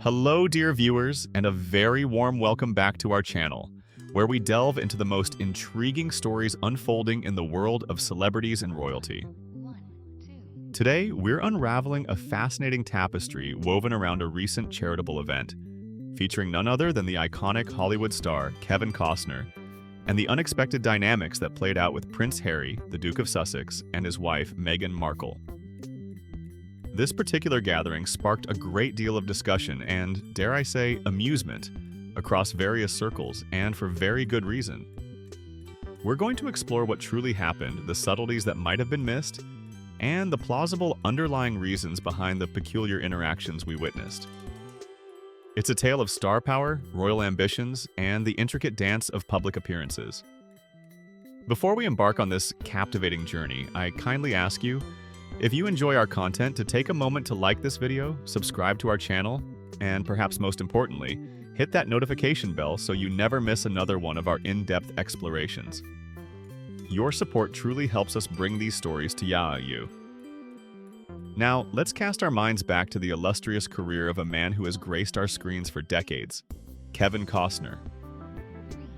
Hello, dear viewers, and a very warm welcome back to our channel, where we delve into the most intriguing stories unfolding in the world of celebrities and royalty. Today, we're unraveling a fascinating tapestry woven around a recent charitable event, featuring none other than the iconic Hollywood star Kevin Costner, and the unexpected dynamics that played out with Prince Harry, the Duke of Sussex, and his wife, Meghan Markle. This particular gathering sparked a great deal of discussion and, dare I say, amusement across various circles, and for very good reason. We're going to explore what truly happened, the subtleties that might have been missed, and the plausible underlying reasons behind the peculiar interactions we witnessed. It's a tale of star power, royal ambitions, and the intricate dance of public appearances. Before we embark on this captivating journey, I kindly ask you, if you enjoy our content, to take a moment to like this video, subscribe to our channel, and perhaps most importantly, hit that notification bell so you never miss another one of our in-depth explorations. Your support truly helps us bring these stories to you. Now, let's cast our minds back to the illustrious career of a man who has graced our screens for decades, Kevin Costner.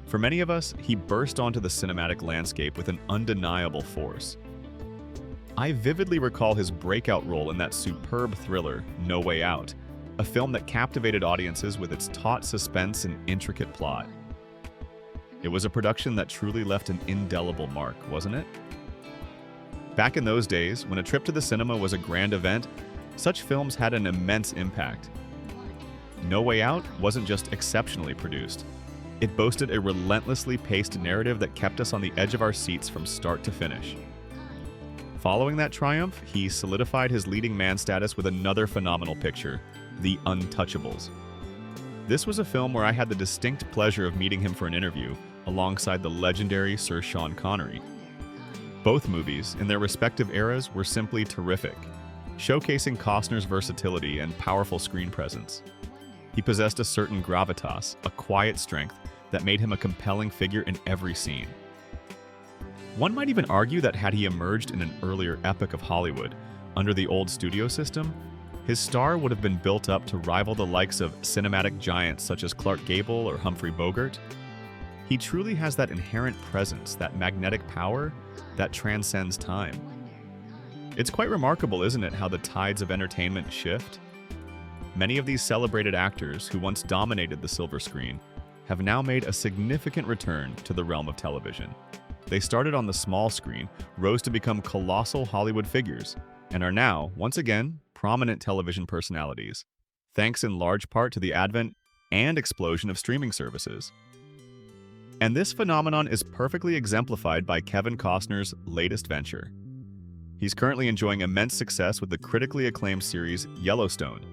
For many of us, he burst onto the cinematic landscape with an undeniable force. I vividly recall his breakout role in that superb thriller, No Way Out, a film that captivated audiences with its taut suspense and intricate plot. It was a production that truly left an indelible mark, wasn't it? Back in those days, when a trip to the cinema was a grand event, such films had an immense impact. No Way Out wasn't just exceptionally produced. It boasted a relentlessly paced narrative that kept us on the edge of our seats from start to finish. Following that triumph, he solidified his leading man status with another phenomenal picture, The Untouchables. This was a film where I had the distinct pleasure of meeting him for an interview alongside the legendary Sir Sean Connery. Both movies, in their respective eras, were simply terrific, showcasing Costner's versatility and powerful screen presence. He possessed a certain gravitas, a quiet strength, that made him a compelling figure in every scene. One might even argue that had he emerged in an earlier epoch of Hollywood, under the old studio system, his star would have been built up to rival the likes of cinematic giants such as Clark Gable or Humphrey Bogart. He truly has that inherent presence, that magnetic power, that transcends time. It's quite remarkable, isn't it, how the tides of entertainment shift? Many of these celebrated actors who once dominated the silver screen have now made a significant return to the realm of television. They started on the small screen, rose to become colossal Hollywood figures, and are now, once again, prominent television personalities, thanks in large part to the advent and explosion of streaming services. And this phenomenon is perfectly exemplified by Kevin Costner's latest venture. He's currently enjoying immense success with the critically acclaimed series Yellowstone,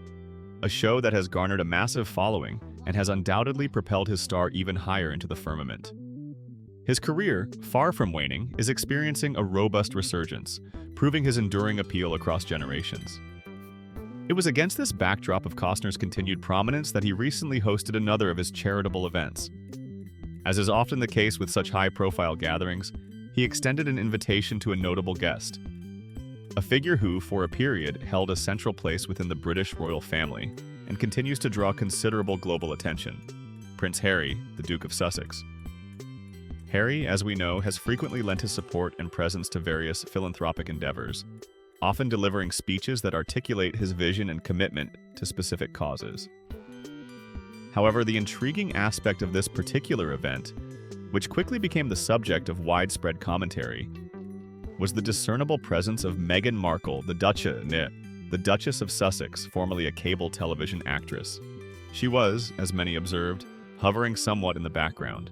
a show that has garnered a massive following and has undoubtedly propelled his star even higher into the firmament. His career, far from waning, is experiencing a robust resurgence, proving his enduring appeal across generations. It was against this backdrop of Costner's continued prominence that he recently hosted another of his charitable events. As is often the case with such high-profile gatherings, he extended an invitation to a notable guest, a figure who, for a period, held a central place within the British royal family and continues to draw considerable global attention, Prince Harry, the Duke of Sussex. Harry, as we know, has frequently lent his support and presence to various philanthropic endeavors, often delivering speeches that articulate his vision and commitment to specific causes. However, the intriguing aspect of this particular event, which quickly became the subject of widespread commentary, was the discernible presence of Meghan Markle, the Duchess of Sussex, formerly a cable television actress. She was, as many observed, hovering somewhat in the background.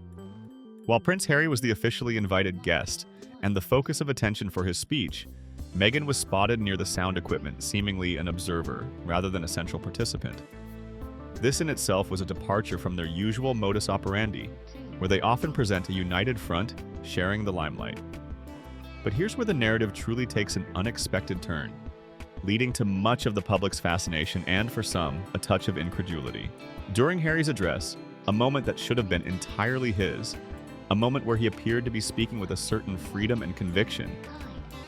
While Prince Harry was the officially invited guest and the focus of attention for his speech, Meghan was spotted near the sound equipment, seemingly an observer rather than a central participant. This in itself was a departure from their usual modus operandi, where they often present a united front, sharing the limelight. But here's where the narrative truly takes an unexpected turn, leading to much of the public's fascination and, for some, a touch of incredulity. During Harry's address, a moment that should have been entirely his, a moment where he appeared to be speaking with a certain freedom and conviction,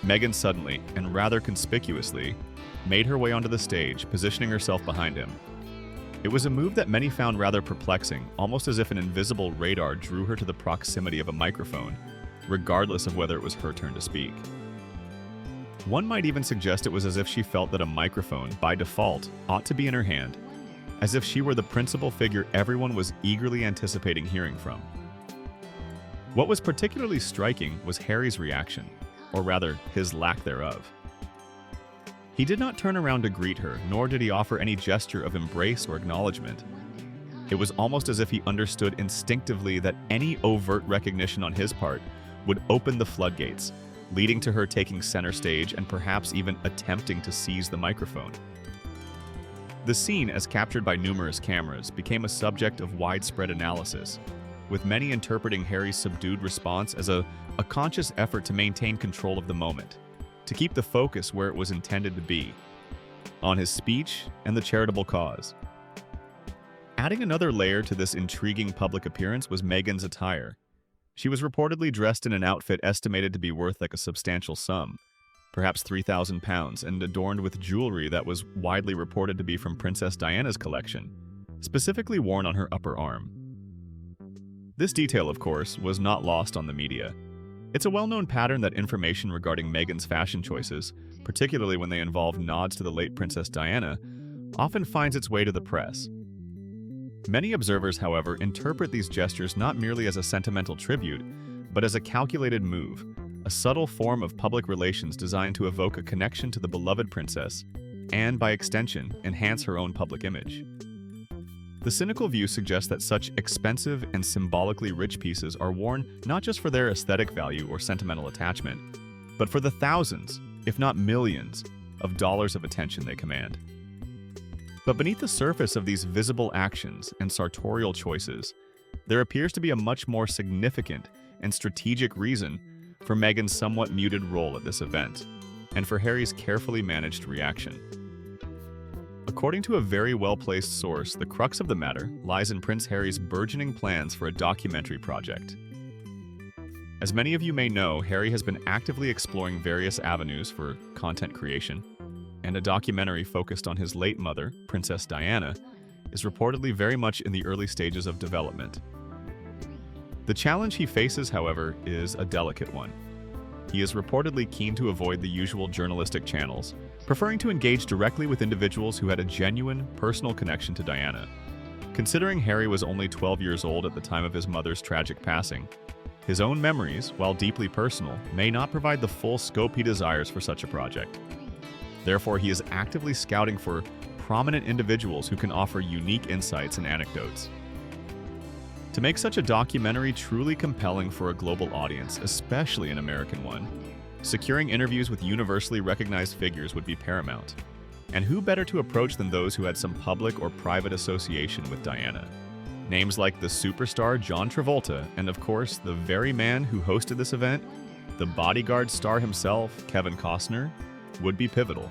Meghan suddenly, and rather conspicuously, made her way onto the stage, positioning herself behind him. It was a move that many found rather perplexing, almost as if an invisible radar drew her to the proximity of a microphone, regardless of whether it was her turn to speak. One might even suggest it was as if she felt that a microphone, by default, ought to be in her hand, as if she were the principal figure everyone was eagerly anticipating hearing from. What was particularly striking was Harry's reaction, or rather, his lack thereof. He did not turn around to greet her, nor did he offer any gesture of embrace or acknowledgement. It was almost as if he understood instinctively that any overt recognition on his part would open the floodgates, leading to her taking center stage and perhaps even attempting to seize the microphone. The scene, as captured by numerous cameras, became a subject of widespread analysis, with many interpreting Harry's subdued response as a conscious effort to maintain control of the moment, to keep the focus where it was intended to be, on his speech and the charitable cause. Adding another layer to this intriguing public appearance was Meghan's attire. She was reportedly dressed in an outfit estimated to be worth like a substantial sum, perhaps £3,000, and adorned with jewelry that was widely reported to be from Princess Diana's collection, specifically worn on her upper arm. This detail, of course, was not lost on the media. It's a well-known pattern that information regarding Meghan's fashion choices, particularly when they involve nods to the late Princess Diana, often finds its way to the press. Many observers, however, interpret these gestures not merely as a sentimental tribute, but as a calculated move, a subtle form of public relations designed to evoke a connection to the beloved princess and, by extension, enhance her own public image. The cynical view suggests that such expensive and symbolically rich pieces are worn not just for their aesthetic value or sentimental attachment, but for the thousands, if not millions, of dollars of attention they command. But beneath the surface of these visible actions and sartorial choices, there appears to be a much more significant and strategic reason for Meghan's somewhat muted role at this event, and for Harry's carefully managed reaction. According to a very well-placed source, the crux of the matter lies in Prince Harry's burgeoning plans for a documentary project. As many of you may know, Harry has been actively exploring various avenues for content creation, and a documentary focused on his late mother, Princess Diana, is reportedly very much in the early stages of development. The challenge he faces, however, is a delicate one. He is reportedly keen to avoid the usual journalistic channels, preferring to engage directly with individuals who had a genuine, personal connection to Diana. Considering Harry was only 12 years old at the time of his mother's tragic passing, his own memories, while deeply personal, may not provide the full scope he desires for such a project. Therefore, he is actively scouting for prominent individuals who can offer unique insights and anecdotes. To make such a documentary truly compelling for a global audience, especially an American one, securing interviews with universally recognized figures would be paramount. And who better to approach than those who had some public or private association with Diana? Names like the superstar John Travolta, and of course, the very man who hosted this event, the Bodyguard star himself, Kevin Costner, would be pivotal.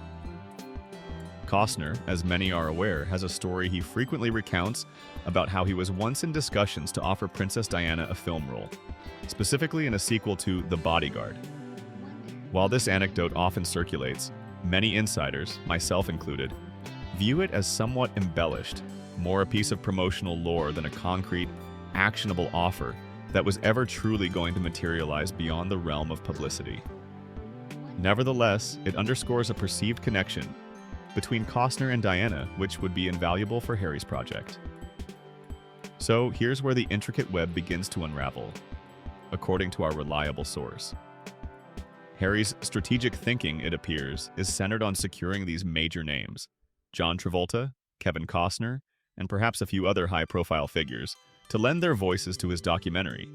Costner, as many are aware, has a story he frequently recounts about how he was once in discussions to offer Princess Diana a film role, specifically in a sequel to The Bodyguard. While this anecdote often circulates, many insiders, myself included, view it as somewhat embellished, more a piece of promotional lore than a concrete, actionable offer that was ever truly going to materialize beyond the realm of publicity. Nevertheless, it underscores a perceived connection between Costner and Diana, which would be invaluable for Harry's project. So here's where the intricate web begins to unravel, according to our reliable source. Harry's strategic thinking, it appears, is centered on securing these major names, John Travolta, Kevin Costner, and perhaps a few other high-profile figures, to lend their voices to his documentary.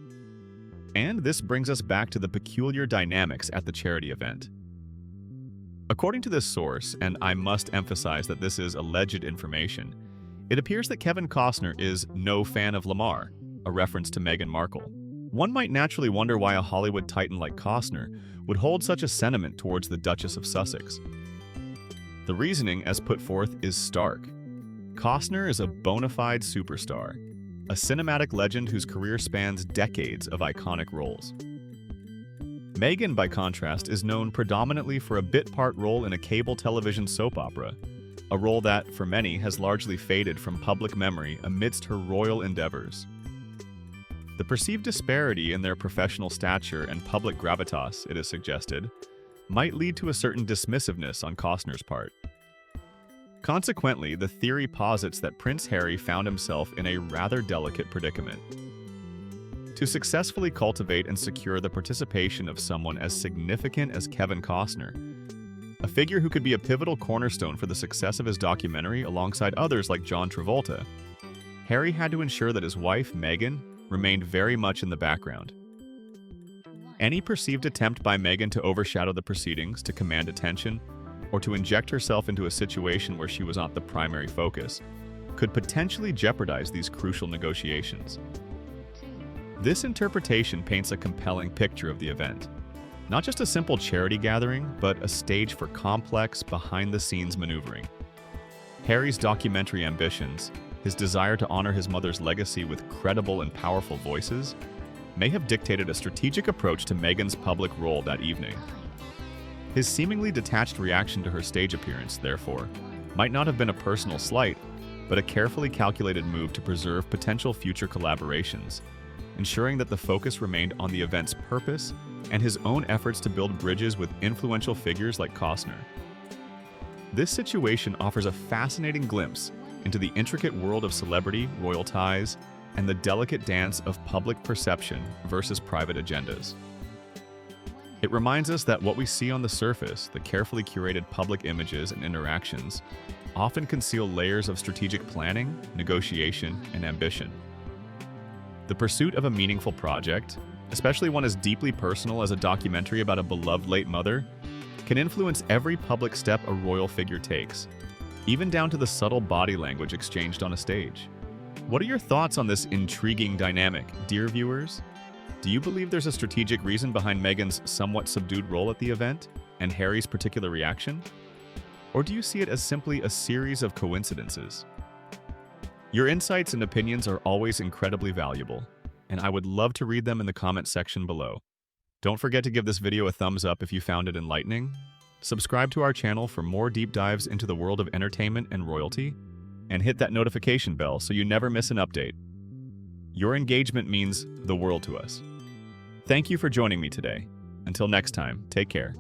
And this brings us back to the peculiar dynamics at the charity event. According to this source, and I must emphasize that this is alleged information, it appears that Kevin Costner is no fan of Lamar, a reference to Meghan Markle. One might naturally wonder why a Hollywood titan like Costner would hold such a sentiment towards the Duchess of Sussex. The reasoning, as put forth, is stark. Costner is a bona fide superstar, a cinematic legend whose career spans decades of iconic roles. Meghan, by contrast, is known predominantly for a bit part role in a cable television soap opera, a role that, for many, has largely faded from public memory amidst her royal endeavors. The perceived disparity in their professional stature and public gravitas, it is suggested, might lead to a certain dismissiveness on Costner's part. Consequently, the theory posits that Prince Harry found himself in a rather delicate predicament. To successfully cultivate and secure the participation of someone as significant as Kevin Costner, a figure who could be a pivotal cornerstone for the success of his documentary alongside others like John Travolta, Harry had to ensure that his wife, Meghan, remained very much in the background. Any perceived attempt by Meghan to overshadow the proceedings, to command attention, or to inject herself into a situation where she was not the primary focus, could potentially jeopardize these crucial negotiations. This interpretation paints a compelling picture of the event. Not just a simple charity gathering, but a stage for complex, behind-the-scenes maneuvering. Harry's documentary ambitions, his desire to honor his mother's legacy with credible and powerful voices, may have dictated a strategic approach to Meghan's public role that evening. His seemingly detached reaction to her stage appearance, therefore, might not have been a personal slight, but a carefully calculated move to preserve potential future collaborations, ensuring that the focus remained on the event's purpose and his own efforts to build bridges with influential figures like Costner. This situation offers a fascinating glimpse into the intricate world of celebrity, royal ties, and the delicate dance of public perception versus private agendas. It reminds us that what we see on the surface, the carefully curated public images and interactions, often conceal layers of strategic planning, negotiation, and ambition. The pursuit of a meaningful project, especially one as deeply personal as a documentary about a beloved late mother, can influence every public step a royal figure takes, even down to the subtle body language exchanged on a stage. What are your thoughts on this intriguing dynamic, dear viewers? Do you believe there's a strategic reason behind Meghan's somewhat subdued role at the event and Harry's particular reaction? Or do you see it as simply a series of coincidences? Your insights and opinions are always incredibly valuable, and I would love to read them in the comment section below. Don't forget to give this video a thumbs up if you found it enlightening. Subscribe to our channel for more deep dives into the world of entertainment and royalty, and hit that notification bell so you never miss an update. Your engagement means the world to us. Thank you for joining me today. Until next time, take care.